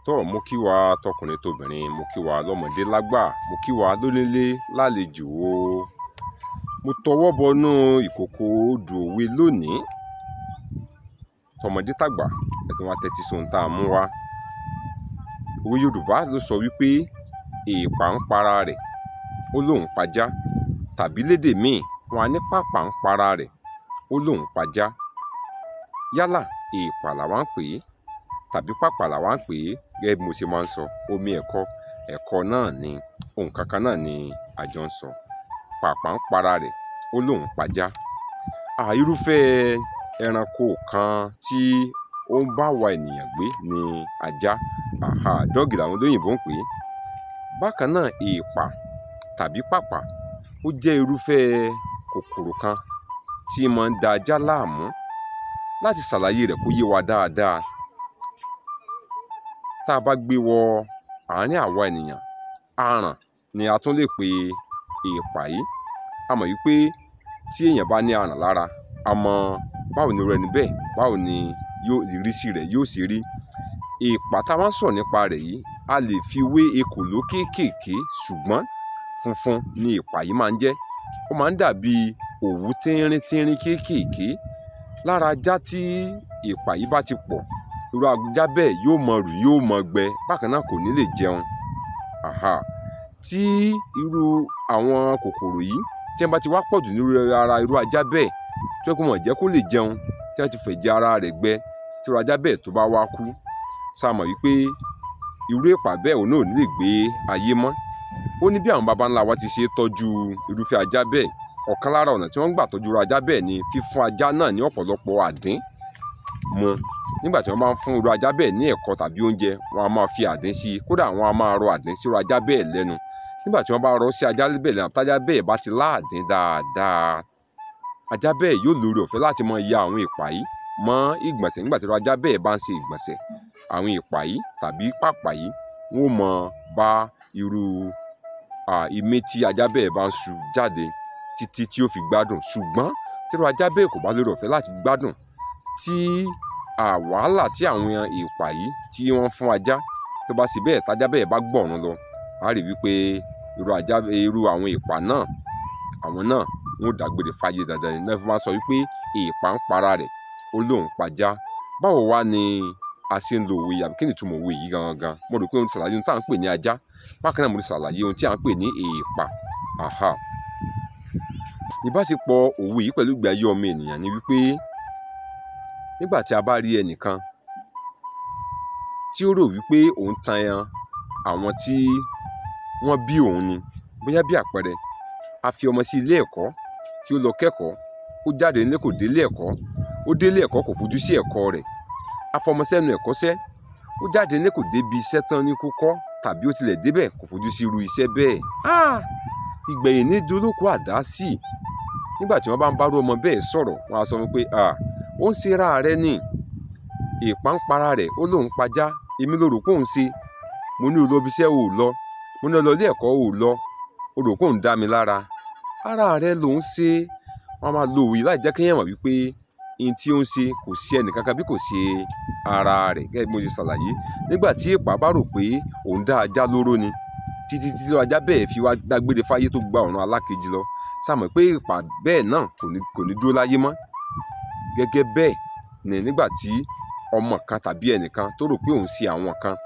tó mo kí wa tọkùnrin tóbìnrin, mo kí wa lọ́mọdé lágbà, mo kí wa lónílé lálejò o. Mo tọwọ́ bọnú ìkòkò odò òwe lónìí. Tọmọdé tàgbà ẹ̀tún wa tẹ́tí sóhun tá a mú wá. Òwe Yorùbá ló sọ wípé èèpà ń para rẹ̀ ó lóun pajá, tàbí lédè míì wọn á ní pàpà ń para rẹ̀ ó lóun pajá. Yálà èèpà làwa ń pè é tàbí pàpà làwa ń pè é, gẹ́gẹ́ bí mo ṣe máa ń sọ, omi ẹ̀kọ́ náà ni ohun kankan náà ni àjọ ń sọ. Pàpà ń para rẹ̀ ó lóun pajá. Irúfẹ́ ẹranko kan tí ó ń bá wa ènìyàn gbé ni ajá. Dọ́ọ̀gì làwọn olóyìnbó ń pè é. Bákan náà èèpà tàbí pàpà ó jẹ́ irúfẹ́ kòkòrò kan tí máa ń da ajá láàmú. Láti ṣàlàyé rẹ̀ kó yé wa dáadáa, tá a bá gbé wọ àárín àwa ènìyàn, aràn ni a tún lè pe èèpà yìí. A mọ̀ wípé tí èèyàn bá ní aràn lára, a mọ báwo ni irú ẹni bẹ́ẹ̀, báwo ni ìrísí rẹ̀ yóò ṣe rí. Èèpà tá a máa ń sọ̀rọ̀ nípa rẹ̀ yìí, a lè fi wé ekòló kéékèèké, ṣùgbọ́n funfun ni èèpà yìí máa ń jẹ́. Ó máa ń dàbí òwú tínrín kéékèèké. Lára ajá tí èèpà yìí bá ti pọ̀, irú ajá bẹ́ẹ̀ yóò mọ rù, yóò mọ gbẹ, bákan náà kò ní lè jẹun. Tí irú àwọn kòkòrò yìí tí wọ́n bá ti wá pọ̀jù ní ara irú ajá bẹ́ẹ̀, tí wọ́n kò mọ̀ jẹ́ kó lè jẹun, tí wọ́n ti fẹ̀jẹ̀ ara rẹ̀ gbẹ, tí irú ajá bẹ́ẹ̀ tó bá wá kú, sáà mọ̀ wípé irú èèpà bẹ́ẹ̀ òun náà ò ní lè gbé ayé mọ́. Ó ní bí àwọn baba ńlá wa ti ṣe tọ́jú irúfẹ́ ajá bẹ́ẹ̀. Ọ̀kan lára ọ̀nà tí wọ́n ń gbà tọ́jú irú ajá bẹ́ẹ̀ ni fífún ajá náà ní ọ̀pọ̀lọpọ̀ àdín mu. Nígbà tí wọ́n bá ń fún irú ajá bẹ́ẹ̀ ní ẹ̀kọ́ tàbí oúnjẹ, wọn a máa fi àdín sí i. Kódà wọn a máa rọ àdín sí irú ajá bẹ́ẹ̀ lẹ́nu. Nígbà tí wọ́n bá rọ sí ajá bẹ́ẹ̀ lẹ́nu, tájá bẹ́ẹ̀ bá ti láàdín dáadáa, ajá bẹ́ẹ̀ yóò lórí ọ̀fẹ́ láti máa ya àwọn èèpà yìí mọ́ ìgbọ̀nsẹ̀. Nígbà tí irú ajá bẹ́ẹ̀ bá ń ṣe ìgbọ̀nsẹ̀, àwọn èèpà yìí tàbí pàpà yìí wọ́n mọ̀ bá irú imí tí ajá bẹ́ẹ̀ bá ń ṣu jáde títí tí ó fi gbádùn. Ṣùgbọ́n tí irú ajá bẹ́ẹ̀ kò bá lórí ọ̀fẹ́ láti gbádùn, tí wàhálà tí àwọn èèpà yìí tí wọ́n fún ajá tó bá ṣe bẹ́ẹ̀, tájá bẹ́ẹ̀ bá gbọ̀run lọ, a rí wípé irú àwọn èèpà náà, àwọn náà wọn ò dágbére fáyé dandan ni. Náà fi máa sọ wípé èèpà ń para rẹ̀ ó lóun pajá. Báwo wá ni a ṣe ń lo òwe yìí, àbí kí ni ìtumọ̀ òwe yìí gangan? Mo rò pé ohun tí ṣàlàyé ohun tí à ń pè ní ajá, bákan náà mo ti ṣàlàyé ohun tí à ń pè ní èèpà. Ìbáṣepọ̀ òwe yìí pẹ̀lú ìgbé ayé ọmọ ènìyàn ni wípé nígbà tí a bá rí ẹnìkan tí ó rò wípé òun tan àwọn tí wọ́n bí òun ni, bóyá bí àpẹẹrẹ, a fi ọmọ sí ilé ẹ̀kọ́ kí ó lọ kẹ́kọ̀ọ́, ó jáde nílé kò délé ẹ̀kọ́, ó délé ẹ̀kọ́ kò fojú sí ẹ̀kọ́ rẹ̀, a fọmọ sẹ́nu ẹ̀kọ́ṣẹ́, ó jáde nílé kò débi iṣẹ́ tán ní kó kọ́, tàbí ó tilẹ̀ débẹ̀ kò fojú sí irú iṣẹ́ bẹ́ẹ̀. Ìgbẹ̀yìn ní dolóko àdá sí. Nígbà tí wọ́n bá ń bá irú ọmọ bẹ́ẹ̀ sọ̀rọ̀, wọ́n á sọ wípé ó ń ṣe ra rẹ̀ ni, èèpà ń para rẹ̀ ó lóun pajá, èmi ló rò pé òun ṣe, mo ní o lọ ibi iṣẹ́ ò lọ, mo ní o lọ ilé ẹ̀kọ́ ò lọ, o rò pé òun dá mi lára, ara rẹ̀ lòun ṣe. Wọ́n máa lo òwe láì jẹ́ kéèyàn mọ̀ wípé ihun tí ó ń ṣe kò sí ẹnìkankan bí kò ṣe ara rẹ̀. Gẹ́gẹ́ bí mo ṣe ṣàlàyé, nígbà tí èèpà bá rò pé òun dá ajá lóró ni, títí ajá bẹ́ẹ̀ fi wá dágbére fáyé tó gba ọ̀run alákejì lọ, sáà mọ̀ pé èèpà bẹ́ẹ̀ náà kò ní dúró láyé mọ́. Gẹ́gẹ́ bẹ́ẹ̀ ni nígbà tí ọmọ kan tàbí ẹnìkan tó rò pé òun ṣe àwọn kan,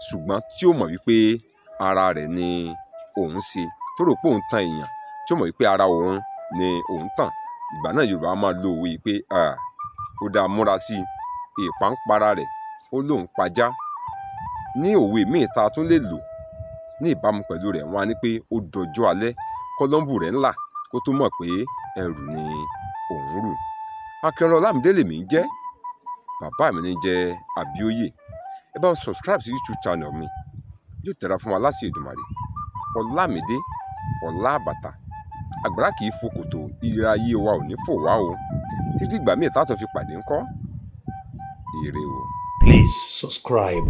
ṣùgbọ́n tí ó mọ̀ wípé ara rẹ̀ ni òun ṣe, tó rò pé òun tan èèyàn, tí ó mọ̀ wípé ara òun ni òun tàn, ìgbà náà Yorùbá máa lo òwe pé ó dáa múra sí i, èèpà ń para rẹ̀ ó lóun pajá. Ní òwe míì tá a tún lè lò ní ìbámu pẹ̀lú rẹ̀, wọ́n á ní pé ó dọjọ́ alẹ́ kọ́lọ́mbù rẹ̀ ńlá kó tó mọ̀ pé ẹrù ni òun rù. Akínọlá Ọlámídé lèmi ń jẹ́, bàbá mi ní jẹ́ Abíóyè. Ẹ bá ń subscribe sí YouTube channel mi, yóò tẹ̀ra fún wa láṣẹ Èdùmàrè. Ọlámídé Ọlábàtà, àgbàrá kì í fò kòtò, ire ayé wa ò ní fò wá o. Títí ìgbà míì tá a tún fi pàdé ńkọ́, ire o. Please subscribe.